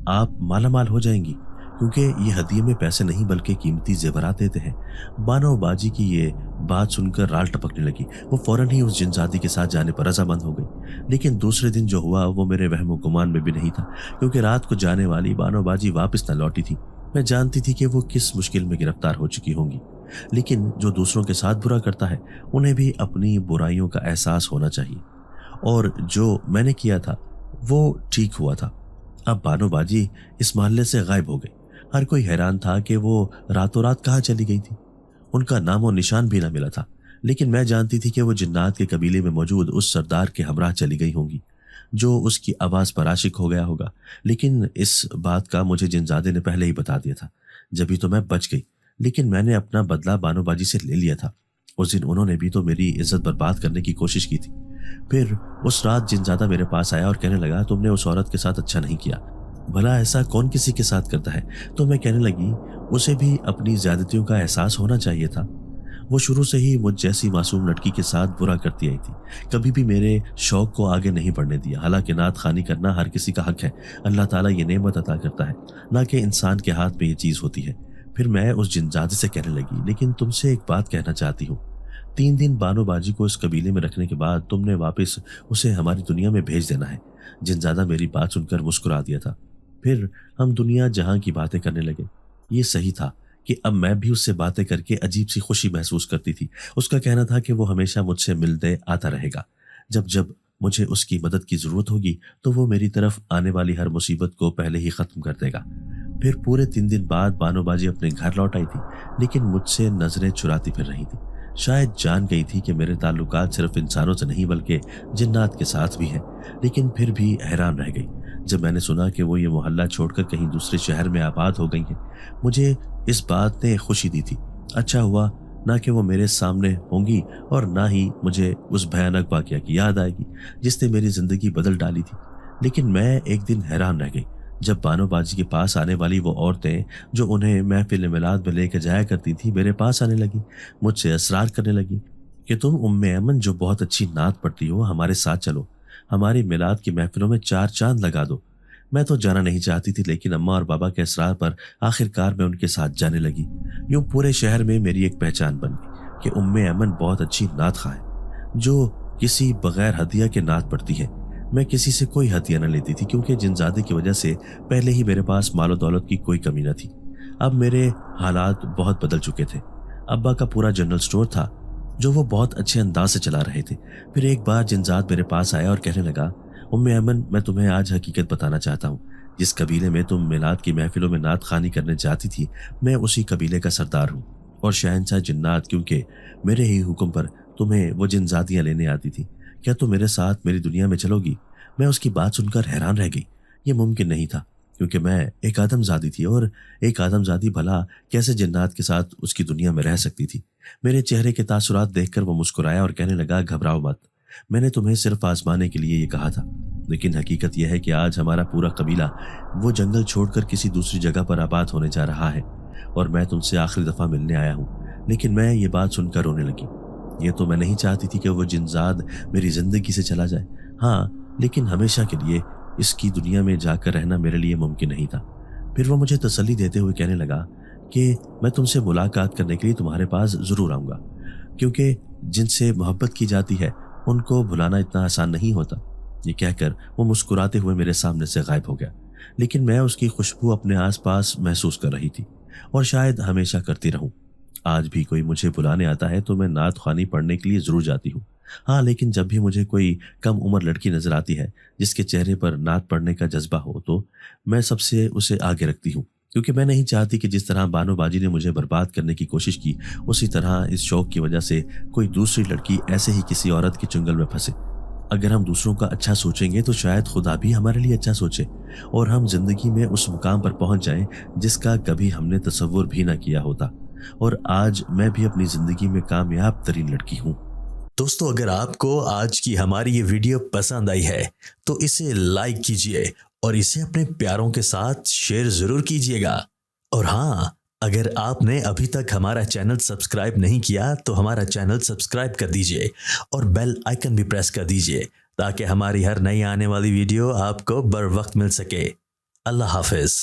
आप मालामाल हो जाएंगी, क्योंकि ये हदिये में पैसे नहीं बल्कि कीमती जेवरात देते हैं। बानोबाजी की ये बात सुनकर राल टपकने लगी। वो फौरन ही उस जिनजादी के साथ जाने पर रजामंद हो गई। लेकिन दूसरे दिन जो हुआ वो मेरे वहम गुमान में भी नहीं था, क्योंकि रात को जाने वाली बानोबाजी वापस न लौटी थी। मैं जानती थी कि वो किस मुश्किल में गिरफ्तार हो चुकी होंगी। लेकिन जो दूसरों के साथ बुरा करता है उन्हें भी अपनी बुराइयों का एहसास होना चाहिए, और जो मैंने किया था वो ठीक हुआ था। अब बानोबाजी इस मोहल्ले से गायब हो गई। हर कोई हैरान था कि वो रातों रात कहाँ चली गई थी। उनका नामो निशान भी ना मिला था। लेकिन मैं जानती थी कि वो जिन्नात के कबीले में मौजूद उस सरदार के हमराह चली गई होंगी, जो उसकी आवाज पर आशिक हो गया होगा। लेकिन इस बात का मुझे जिनजादे ने पहले ही बता दिया था, जब तो मैं बच गई। लेकिन मैंने अपना बदला बानोबाजी से ले लिया था। उस दिन उन्होंने भी तो मेरी इज्जत बर्बाद करने की कोशिश की थी। फिर उस रात जिनजादा मेरे पास आया और कहने लगा, तुमने उस औरत के साथ अच्छा नहीं किया, भला ऐसा कौन किसी के साथ करता है। तो मैं कहने लगी, उसे भी अपनी ज्यादतियों का एहसास होना चाहिए था। वो शुरू से ही मुझ जैसी मासूम लड़की के साथ बुरा करती आई थी, कभी भी मेरे शौक को आगे नहीं बढ़ने दिया। हालांकि नात खानी करना हर किसी का हक है, अल्लाह ताला ये नेमत अता करता है, ना कि इंसान के हाथ में ये चीज होती है। फिर मैं उस जिनजादे से कहने लगी, लेकिन तुमसे एक बात कहना चाहती हूँ। 3 दिन बानोबाजी को इस कबीले में रखने के बाद तुमने वापस उसे हमारी दुनिया में भेज देना है। जिनजादा मेरी बात सुनकर मुस्कुरा दिया था। फिर हम दुनिया जहां की बातें करने लगे। ये सही था कि अब मैं भी उससे बातें करके अजीब सी खुशी महसूस करती थी। उसका कहना था कि वो हमेशा मुझसे मिलते आता रहेगा। जब जब मुझे उसकी मदद की जरूरत होगी तो वो मेरी तरफ आने वाली हर मुसीबत को पहले ही खत्म कर देगा। फिर पूरे 3 दिन बाद बानोबाजी अपने घर लौट आई थी, लेकिन मुझसे नजरें चुराती फिर रही थी। शायद जान गई थी कि मेरे ताल्लुकात सिर्फ इंसानों से नहीं बल्कि जिन्नात के साथ भी हैं। लेकिन फिर भी हैरान रह गई जब मैंने सुना कि वो ये मोहल्ला छोड़कर कहीं दूसरे शहर में आबाद हो गई हैं। मुझे इस बात ने खुशी दी थी। अच्छा हुआ ना कि वो मेरे सामने होंगी और ना ही मुझे उस भयानक वाकया की याद आएगी जिसने मेरी जिंदगी बदल डाली थी। लेकिन मैं एक दिन हैरान रह गई जब बानोबाजी के पास आने वाली वो औरतें जो उन्हें महफिल मिलाद में लेकर जाया करती थी मेरे पास आने लगी। मुझसे असरार करने लगी कि तुम उम्मे अमन जो बहुत अच्छी नात पढ़ती हो, हमारे साथ चलो, हमारी मिलाद की महफिलों में 4 चांद लगा दो। मैं तो जाना नहीं चाहती थी, लेकिन अम्मा और बाबा के असरार पर आखिरकार मैं उनके साथ जाने लगी। यूं पूरे शहर में मेरी एक पहचान बन गई कि उम्मे अमन बहुत अच्छी नात खां है जो किसी बगैर हदिया के नात पढ़ती है। मैं किसी से कोई हदिया न लेती थी, क्योंकि जिनजादे की वजह से पहले ही मेरे पास मालो दौलत की कोई कमी न थी। अब मेरे हालात बहुत बदल चुके थे। अब्बा का पूरा जनरल स्टोर था जो वो बहुत अच्छे अंदाज से चला रहे थे। फिर एक बार जिनजाद मेरे पास आया और कहने लगा, उम्मे अमन, मैं तुम्हें आज हकीकत बताना चाहता हूँ। जिस कबीले में तुम मिलाद की महफिलों में नात खानी करने जाती थी, मैं उसी कबीले का सरदार हूँ और शहंशाह जिन्नात, क्योंकि मेरे ही हुक्म पर तुम्हें वो जिनजादियाँ लेने आती थी। क्या तुम मेरे साथ मेरी दुनिया में चलोगी? मैं उसकी बात सुनकर हैरान रह गई। ये मुमकिन नहीं था। क्योंकि मैं एक आदमजादी थी और एक आदमजादी भला कैसे जिन्नात के साथ उसकी दुनिया में रह सकती थी। मेरे चेहरे के तासुरात देखकर वो मुस्कुराया और कहने लगा, घबराओ मत, मैंने तुम्हें सिर्फ आजमाने के लिए ये कहा था। लेकिन हकीकत यह है कि आज हमारा पूरा कबीला वो जंगल छोड़कर किसी दूसरी जगह पर आबाद होने जा रहा है और मैं तुमसे आखिरी दफा मिलने आया हूँ। लेकिन मैं ये बात सुनकर रोने लगी। ये तो मैं नहीं चाहती थी कि वो जिनजाद मेरी जिंदगी से चला जाए। हाँ, लेकिन हमेशा के लिए इसकी दुनिया में जाकर रहना मेरे लिए मुमकिन नहीं था। फिर वो मुझे तसल्ली देते हुए कहने लगा कि मैं तुमसे मुलाकात करने के लिए तुम्हारे पास ज़रूर आऊँगा, क्योंकि जिनसे मोहब्बत की जाती है उनको भुलाना इतना आसान नहीं होता। ये कहकर वो मुस्कुराते हुए मेरे सामने से गायब हो गया। लेकिन मैं उसकी खुशबू अपने आसपास महसूस कर रही थी और शायद हमेशा करती रहूं। आज भी कोई मुझे बुलाने आता है तो मैं नात ख़्वानी पढ़ने के लिए ज़रूर जाती हूँ। हाँ, लेकिन जब भी मुझे कोई कम उम्र लड़की नज़र आती है जिसके चेहरे पर नात पढ़ने का जज्बा हो तो मैं सबसे उसे आगे रखती हूँ, क्योंकि मैं नहीं चाहती कि जिस तरह बानो बाजी ने मुझे बर्बाद करने की कोशिश की, उसी तरह इस शौक की वजह से कोई दूसरी लड़की ऐसे ही किसी औरत के चुंगल में फंसे। अगर हम दूसरों का अच्छा सोचेंगे तो शायद खुदा भी हमारे लिए अच्छा सोचे और हम जिंदगी में उस मुकाम पर पहुंच जाएं जिसका कभी हमने तसव्वुर भी ना किया होता। और आज मैं भी अपनी जिंदगी में कामयाब तरीन लड़की हूँ। दोस्तों, अगर आपको आज की हमारी ये वीडियो पसंद आई है तो इसे लाइक कीजिए और इसे अपने प्यारों के साथ शेयर जरूर कीजिएगा। और हाँ, अगर आपने अभी तक हमारा चैनल सब्सक्राइब नहीं किया तो हमारा चैनल सब्सक्राइब कर दीजिए और बेल आइकन भी प्रेस कर दीजिए ताकि हमारी हर नई आने वाली वीडियो आपको बर वक्त मिल सके। अल्लाह हाफिज।